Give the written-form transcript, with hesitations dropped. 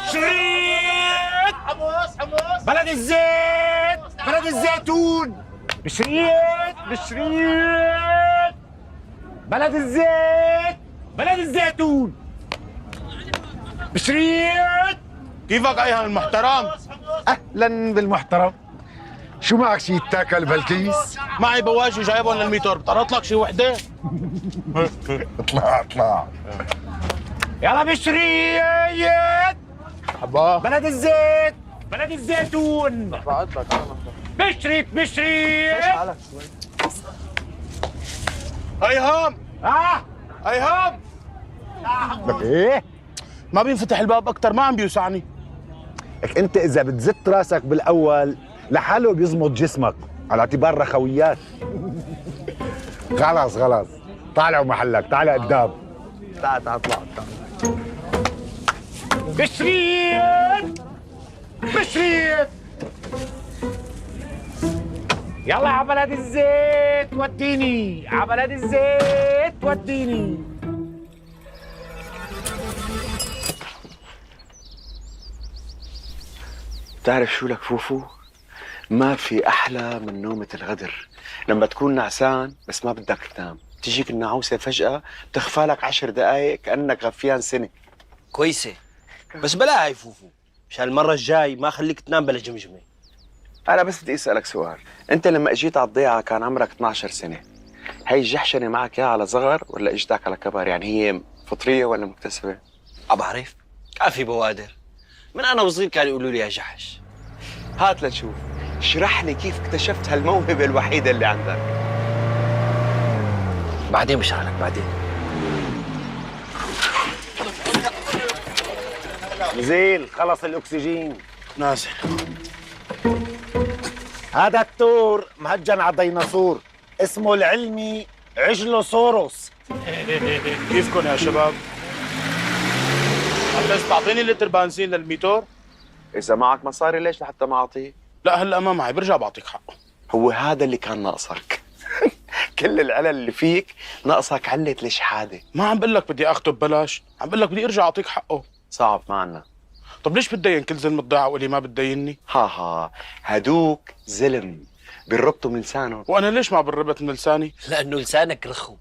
بشريت حمص بلد الزيت بلد الزيتون. بشريت بلد الزيت بلد الزيتون. بشريت. كيفك ايها المحترم؟ اهلا بالمحترم. شو معك شي يتاكل بهالكيس؟ معي بواجي جايبهم للميتور، بطرط لك شي وحده؟ اطلع يلا بشريت حبا بلد الزيت بلد الزيتون. بشريت ايهام ايهام لك ايه؟ ما بينفتح الباب اكثر، ما عم بيوسعني. لك انت اذا بتزت راسك بالاول لحاله بيزمط جسمك على اعتبار رخويات. خلاص طالعوا محلك، تعال قدام. تعال اطلع. بشريت يلا على بلد الزيت وديني، على بلد الزيت وديني. بتعرف شو لك فوفو؟ ما في أحلى من نومة الغدر، لما تكون نعسان بس ما بدك تنام، تجيك النعوسة فجأة بتخفى لك 10 دقايق كأنك غفيان سنة. كويسة، بس بلا هاي فوفو، مشان المرة الجاي ما خليك تنام بلا جمجمة. أنا بس بدي أسألك سؤال، أنت لما أجيت على الضيعة كان عمرك 12 سنة، هي الجحشنة معك يا على صغر ولا إجتك على كبر؟ يعني هي فطرية ولا مكتسبة؟ بعرف، كان في بوادر، من أنا وصغير كانوا يقولوا لي يا جحش. هات لنشوف، اشرح لي كيف اكتشفت هالموهبة الوحيدة اللي عندك. بعدين بشرح لك بعدين. نزيل خلص الأكسجين. نازل. هذا التور مهجن على ديناصور اسمه العلمي عجلوسوروس. كيفكن يا شباب؟ عم بس تعطيني لتر بنزين للميتور؟ إذا معك مصاري ليش لحتى ما أعطيك؟ لا هلا ما معي، برجع بعطيك حقه. هو هذا اللي كان ناقصك. كل العلل اللي فيك ناقصك علة الشحادة. ما عم بقول لك بدي اخذه ببلاش، عم بقول لك بدي ارجع اعطيك حقه. صعب ما عنا. طب ليش بتدين كل زلمه ضيعه واللي ما بتديني؟ ها هدوك زلم بيربطوا من لسانهم. وانا ليش ما بالربط من لساني؟ لأنه لسانك رخو.